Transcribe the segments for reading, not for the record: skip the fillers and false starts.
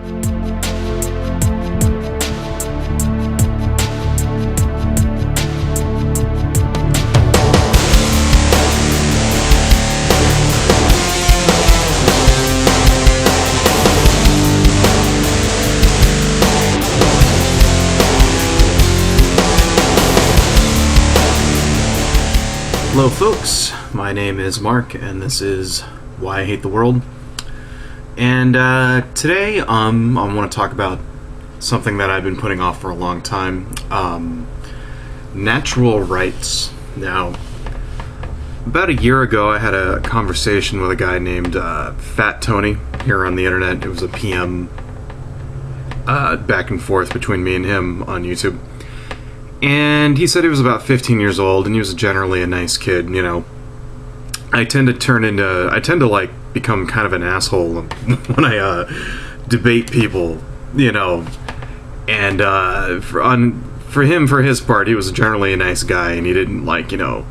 Hello folks, my name is Mark and this is Why I Hate the World. And today I want to talk about something that I've been putting off for a long time. Natural rights. Now, about a year ago I had a conversation with a guy named Fat Tony here on the internet. It was a PM back and forth between me and him on YouTube. And he said he was about 15 years old, and he was generally a nice kid, you know. I tend to like become kind of an asshole when I debate people, you know. And for his part, he was generally a nice guy, and he didn't like, you know,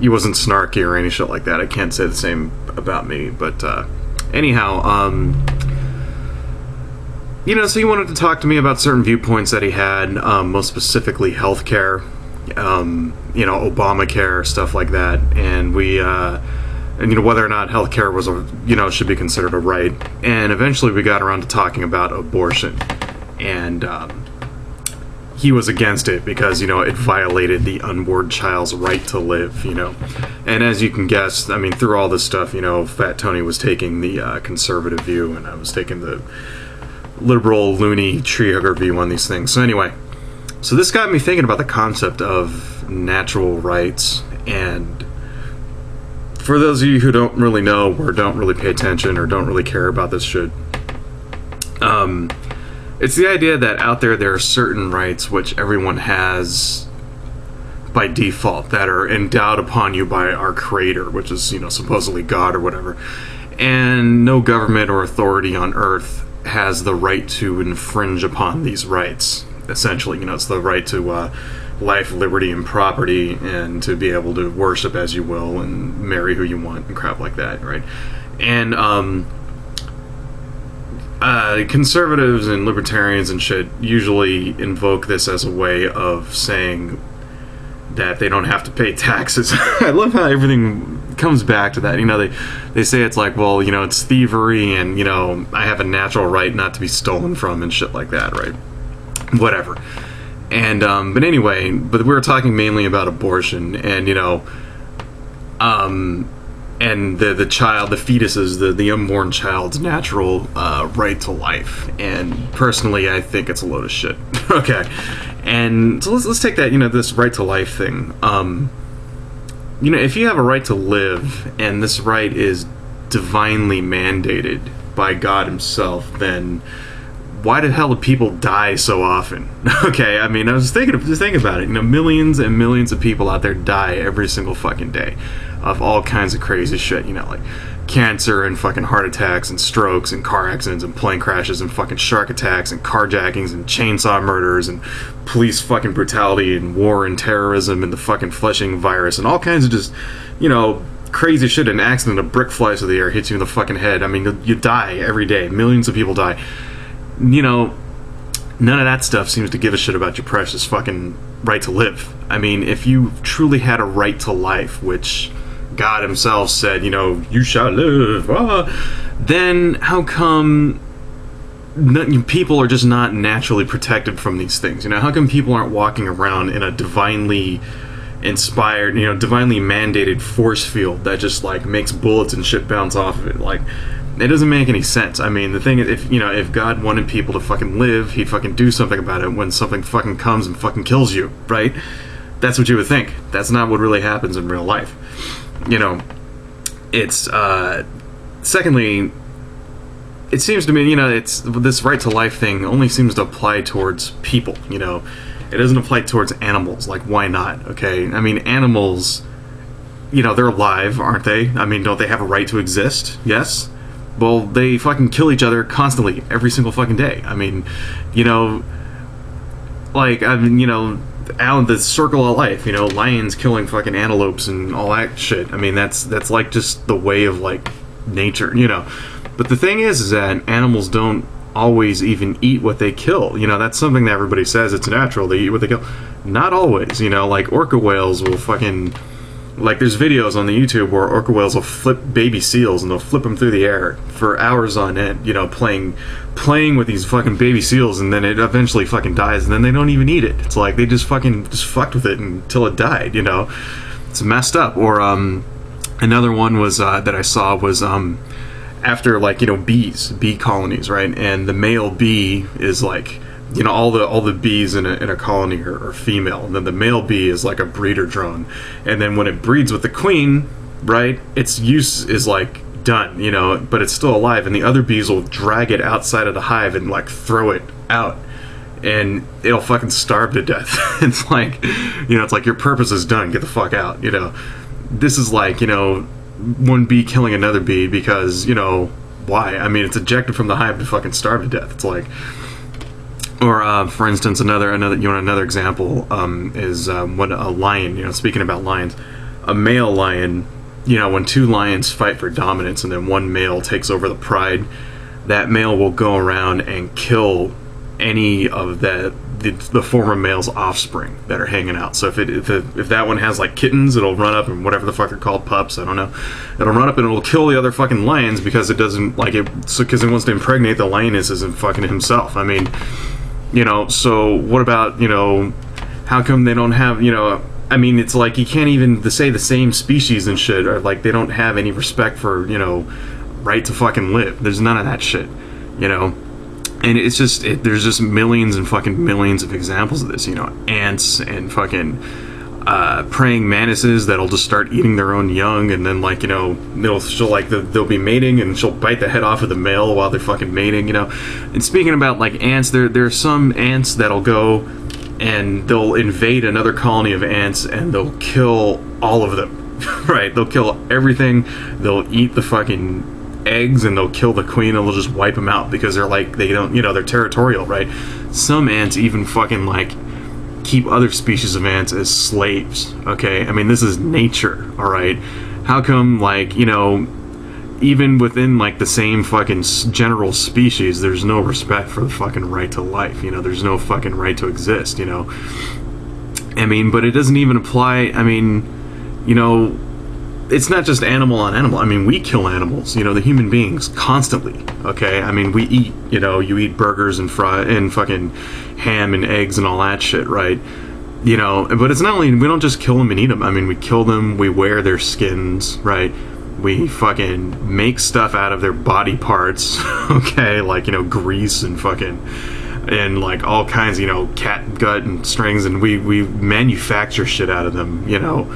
he wasn't snarky or any shit like that. I can't say the same about me, but anyhow, you know, so he wanted to talk to me about certain viewpoints that he had, most specifically healthcare, you know, Obamacare, stuff like that, and and you know, whether or not healthcare was should be considered a right. And eventually we got around to talking about abortion, and he was against it because, you know, it violated the unborn child's right to live, you know. And as you can guess, I mean, through all this stuff, you know, Fat Tony was taking the conservative view, and I was taking the liberal, loony, tree hugger view on these things. So anyway, so this got me thinking about the concept of natural rights. And for those of you who don't really know or don't really pay attention or don't really care about this shit, it's the idea that out there are certain rights which everyone has by default, that are endowed upon you by our creator, which is, you know, supposedly God or whatever. And no government or authority on earth has the right to infringe upon these rights. Essentially, you know, it's the right to life, liberty, and property, and to be able to worship as you will and marry who you want and crap like that, right? And conservatives and libertarians and shit usually invoke this as a way of saying that they don't have to pay taxes. I love how everything comes back to that. You know, they say it's like, well, you know, it's thievery, and, you know, I have a natural right not to be stolen from and shit like that, right? Whatever. And but anyway, we were talking mainly about abortion, and, you know, and the child, the fetus's, the unborn child's natural right to life. And personally, I think it's a load of shit. Okay. And so let's take that, you know, this right to life thing. You know, if you have a right to live, and this right is divinely mandated by God himself, then why the hell do people die so often? Okay, I mean, I was just thinking about it. You know, millions and millions of people out there die every single fucking day of all kinds of crazy shit, you know, like cancer and fucking heart attacks and strokes and car accidents and plane crashes and fucking shark attacks and carjackings and chainsaw murders and police fucking brutality and war and terrorism and the fucking Flushing virus and all kinds of just, you know, crazy shit. An accident, a brick flies through the air, hits you in the fucking head. I mean, you die every day. Millions of people die. You know, none of that stuff seems to give a shit about your precious fucking right to live. I mean, if you truly had a right to life, which God himself said, you know, you shall live, then how come people are just not naturally protected from these things? You know, how come people aren't walking around in a divinely inspired, you know, divinely mandated force field that just, like, makes bullets and shit bounce off of it? Like, it doesn't make any sense. I mean, the thing is, if God wanted people to fucking live, he'd fucking do something about it when something fucking comes and fucking kills you, right? That's what you would think. That's not what really happens in real life. You know, it's, secondly, it seems to me, you know, it's this right to life thing only seems to apply towards people, you know. It doesn't apply towards animals. Like, why not? Okay, I mean, animals, you know, they're alive, aren't they? I mean, don't they have a right to exist? Yes. Well, they fucking kill each other constantly, every single fucking day. I mean, you know, like, I mean, you know, the circle of life, you know, lions killing fucking antelopes and all that shit. I mean, that's like just the way of, like, nature, you know. But the thing is that animals don't always even eat what they kill. You know, that's something that everybody says it's natural, they eat what they kill. Not always, you know, like orca whales will fucking, like there's videos on the YouTube where orca whales will flip baby seals and they'll flip them through the air for hours on end, you know, playing with these fucking baby seals, and then it eventually fucking dies, and then they don't even eat it. It's like they just fucked with it until it died, you know. It's messed up. Or another one was that I saw was after, like, you know, bee colonies, right? And the male bee is like, you know, all the bees in a colony are female, and then the male bee is like a breeder drone, and then when it breeds with the queen, right, its use is like done, you know, but it's still alive, and the other bees will drag it outside of the hive and like throw it out, and it'll fucking starve to death. It's like, you know, it's like your purpose is done, get the fuck out, you know. This is like, you know, one bee killing another bee because, you know, why? I mean, it's ejected from the hive to fucking starve to death. It's like, or for instance, another you want another example is when a lion, you know, speaking about lions, a male lion, you know, when two lions fight for dominance and then one male takes over the pride, that male will go around and kill any of the former male's offspring that are hanging out. So if that one has like kittens, it'll run up, and whatever the fuck they're called, pups, I don't know, it'll run up and it'll kill the other fucking lions because it doesn't like it, so because it wants to impregnate the lionesses and fucking himself. I mean, you know, so what about, you know, how come they don't have, you know, I mean, it's like you can't even say the same species and shit, or like they don't have any respect for, you know, right to fucking live. There's none of that shit, you know. And it's just, there's just millions and fucking millions of examples of this, you know, ants and fucking praying mantises that'll just start eating their own young, and then, like, you know, they'll be mating and she'll bite the head off of the male while they're fucking mating, you know. And speaking about like ants, there are some ants that'll go and they'll invade another colony of ants and they'll kill all of them. Right, they'll kill everything. They'll eat the fucking eggs and they'll kill the queen and they'll just wipe them out because they're like, they don't, you know, they're territorial, right? Some ants even fucking like keep other species of ants as slaves. Okay, I mean, this is nature, all right? How come, like, you know, even within like the same fucking general species, there's no respect for the fucking right to life, you know? There's no fucking right to exist, you know? I mean, but it doesn't even apply. I mean, you know, it's not just animal on animal. I mean, we kill animals, you know, the human beings, constantly, okay? I mean, we eat, you know, you eat burgers and fucking ham and eggs and all that shit, right? You know, but it's not only, we don't just kill them and eat them. I mean, we kill them, we wear their skins, right? We fucking make stuff out of their body parts, okay? Like, you know, grease and fucking, and like all kinds, you know, cat gut and strings, and we manufacture shit out of them, you know?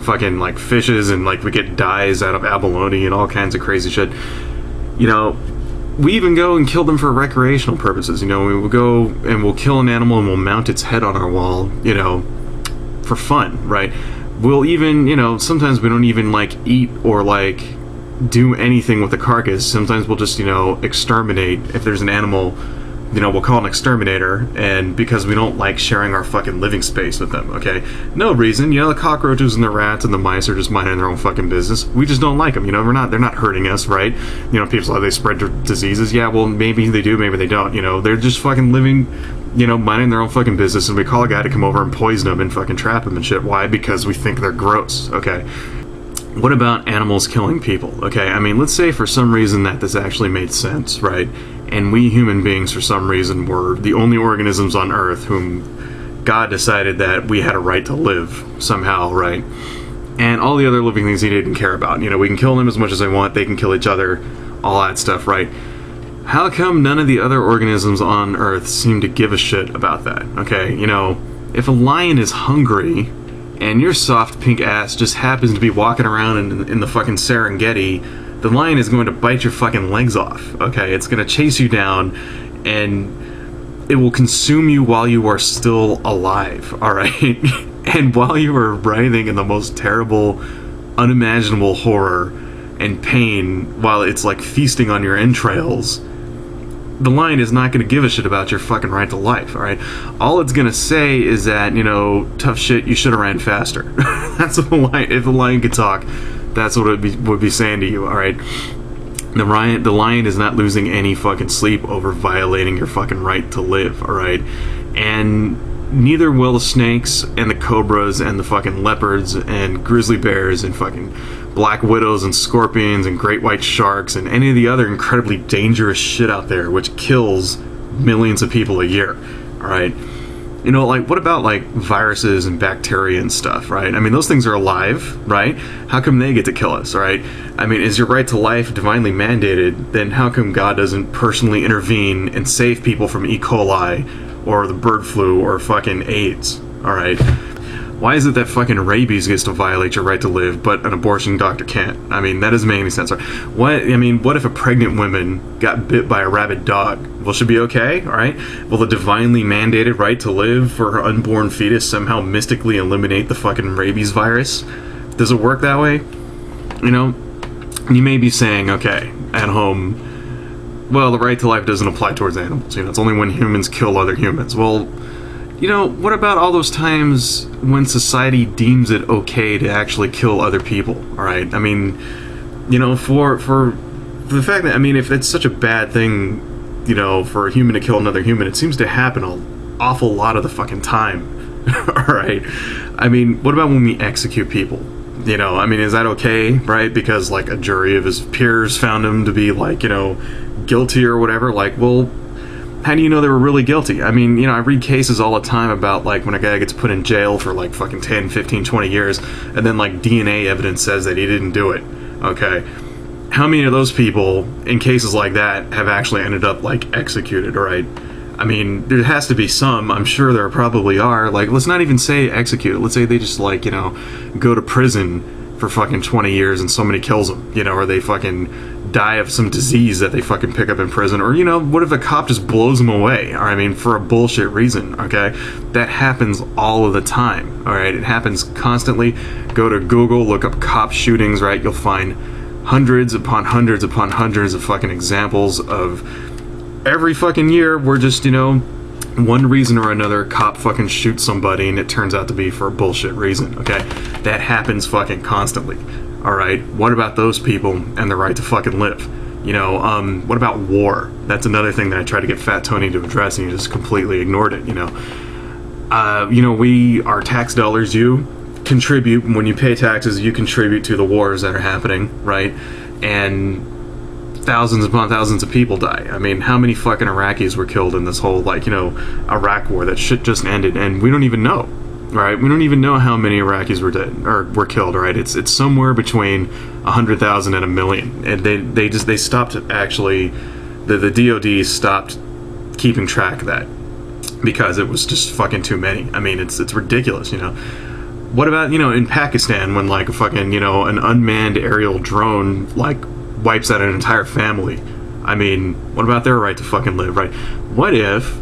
Fucking like fishes, and like we get dyes out of abalone and all kinds of crazy shit. You know, we even go and kill them for recreational purposes. You know, we will go and we'll kill an animal and we'll mount its head on our wall, you know, for fun, right? We'll even, you know, sometimes we don't even like eat or like do anything with the carcass. Sometimes we'll just, you know, exterminate. If there's an animal, you know, we'll call an exterminator, and because we don't like sharing our fucking living space with them, okay? No reason, you know, the cockroaches and the rats and the mice are just minding their own fucking business. We just don't like them, you know, they're not hurting us, right? You know, people say they spread diseases. Yeah, well, maybe they do, maybe they don't, you know, they're just fucking living, you know, minding their own fucking business, and we call a guy to come over and poison them and fucking trap them and shit. Why? Because we think they're gross, okay? What about animals killing people, okay? I mean, let's say for some reason that this actually made sense, right? And we human beings, for some reason, were the only organisms on Earth whom God decided that we had a right to live somehow, right? And all the other living things he didn't care about. You know, we can kill them as much as they want, they can kill each other, all that stuff, right? How come none of the other organisms on Earth seem to give a shit about that, okay? You know, if a lion is hungry and your soft pink ass just happens to be walking around in the fucking Serengeti, the lion is going to bite your fucking legs off, okay? It's going to chase you down, and it will consume you while you are still alive, alright? And while you are writhing in the most terrible, unimaginable horror and pain, while it's like feasting on your entrails, the lion is not going to give a shit about your fucking right to life, alright? All it's going to say is that, you know, tough shit, you should have ran faster. That's what the lion, if the lion could talk, that's what it would be saying to you, alright? The lion is not losing any fucking sleep over violating your fucking right to live, alright? And neither will the snakes and the cobras and the fucking leopards and grizzly bears and fucking black widows and scorpions and great white sharks and any of the other incredibly dangerous shit out there which kills millions of people a year, alright? You know, like, what about, like, viruses and bacteria and stuff, right? I mean, those things are alive, right? How come they get to kill us, right? I mean, is your right to life divinely mandated? Then how come God doesn't personally intervene and save people from E. coli or the bird flu or fucking AIDS, alright? Why is it that fucking rabies gets to violate your right to live, but an abortion doctor can't? I mean, that doesn't make any sense. What if a pregnant woman got bit by a rabid dog? Will she be okay? All right. Will the divinely mandated right to live for her unborn fetus somehow mystically eliminate the fucking rabies virus? Does it work that way? You know, you may be saying, okay, at home, well, the right to life doesn't apply towards animals. You know, it's only when humans kill other humans. Well, you know, what about all those times when society deems it okay to actually kill other people, alright? I mean, you know, for the fact that, I mean, if it's such a bad thing, you know, for a human to kill another human, it seems to happen an awful lot of the fucking time, alright? I mean, what about when we execute people? You know, I mean, is that okay, right? Because, like, a jury of his peers found him to be, like, you know, guilty or whatever. Like, well, how do you know they were really guilty? I mean, you know, I read cases all the time about, like, when a guy gets put in jail for, like, fucking 10, 15, 20 years, and then, like, DNA evidence says that he didn't do it, okay? How many of those people, in cases like that, have actually ended up, like, executed, right? I mean, there has to be some. I'm sure there probably are. Like, let's not even say executed. Let's say they just, like, you know, go to prison for fucking 20 years and somebody kills them, you know, or they fucking die of some disease that they fucking pick up in prison, or, you know, what if a cop just blows them away, or, I mean, for a bullshit reason, okay? That happens all of the time, alright? It happens constantly. Go to Google, look up cop shootings, right? You'll find hundreds upon hundreds upon hundreds of fucking examples of every fucking year where just, you know, one reason or another, a cop fucking shoots somebody and it turns out to be for a bullshit reason, okay? That happens fucking constantly. Alright, what about those people and the right to fucking live? You know, what about war? That's another thing that I tried to get Fat Tony to address and he just completely ignored it, you know. Our tax dollars, you contribute, when you pay taxes, you contribute to the wars that are happening, right? And thousands upon thousands of people die. I mean, how many fucking Iraqis were killed in this whole, like, you know, Iraq war? That shit just ended, and we don't even know. Right, we don't even know how many Iraqis were dead or were killed. Right, it's somewhere between 100,000 and 1 million, and they stopped actually. The DoD stopped keeping track of that because it was just fucking too many. I mean, it's ridiculous, you know. What about, you know, in Pakistan when, like, a fucking, you know, an unmanned aerial drone, like, wipes out an entire family? I mean, what about their right to fucking live? Right? What if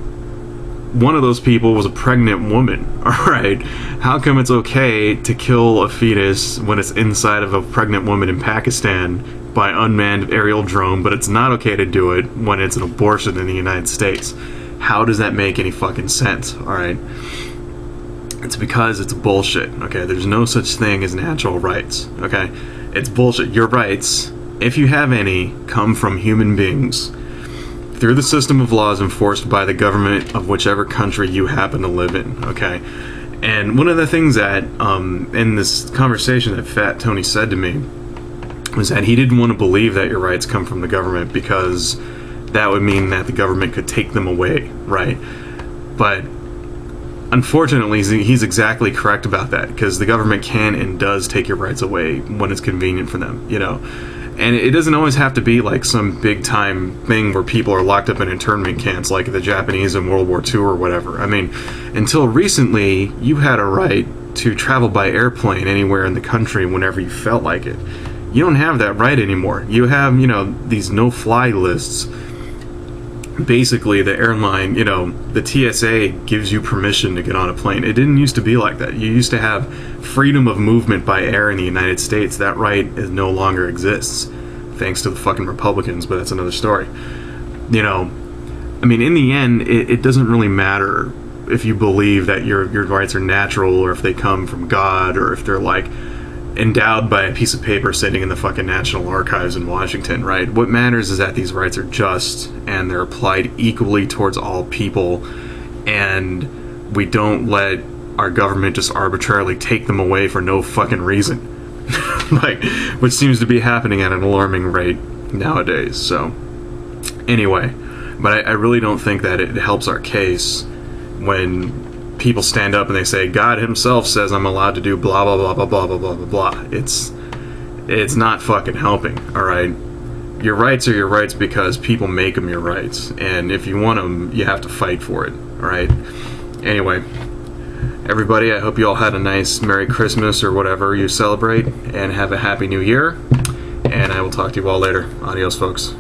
one of those people was a pregnant woman? Alright, how come it's okay to kill a fetus when it's inside of a pregnant woman in Pakistan by unmanned aerial drone, but it's not okay to do it when it's an abortion in the United States? How does that make any fucking sense? Alright, it's because it's bullshit, okay? There's no such thing as natural rights, okay? It's bullshit. Your rights, if you have any, come from human beings through the system of laws enforced by the government of whichever country you happen to live in, okay? And one of the things that, in this conversation that Fat Tony said to me, was that he didn't want to believe that your rights come from the government because that would mean that the government could take them away, right? But unfortunately, he's exactly correct about that, because the government can and does take your rights away when it's convenient for them, you know? And it doesn't always have to be like some big time thing where people are locked up in internment camps like the Japanese in World War II or whatever. I mean, until recently, you had a right to travel by airplane anywhere in the country whenever you felt like it. You don't have that right anymore. You have, you know, these no-fly lists. Basically, the airline, you know, the TSA gives you permission to get on a plane. It didn't used to be like that. You used to have freedom of movement by air in the United States. That right is no longer exists, thanks to the fucking Republicans, but that's another story. You know, I mean, in the end, it doesn't really matter if you believe that your rights are natural, or if they come from God, or if they're like, endowed by a piece of paper sitting in the fucking National Archives in Washington, right? What matters is that these rights are just and they're applied equally towards all people, and we don't let our government just arbitrarily take them away for no fucking reason. Like, which seems to be happening at an alarming rate nowadays. So, anyway, but I really don't think that it helps our case when people stand up and they say, God himself says I'm allowed to do blah, blah, blah, blah, blah, blah, blah, blah, blah. It's not fucking helping, alright? Your rights are your rights because people make them your rights. And if you want them, you have to fight for it, alright? Anyway, everybody, I hope you all had a nice Merry Christmas or whatever you celebrate, and have a Happy New Year. And I will talk to you all later. Adios, folks.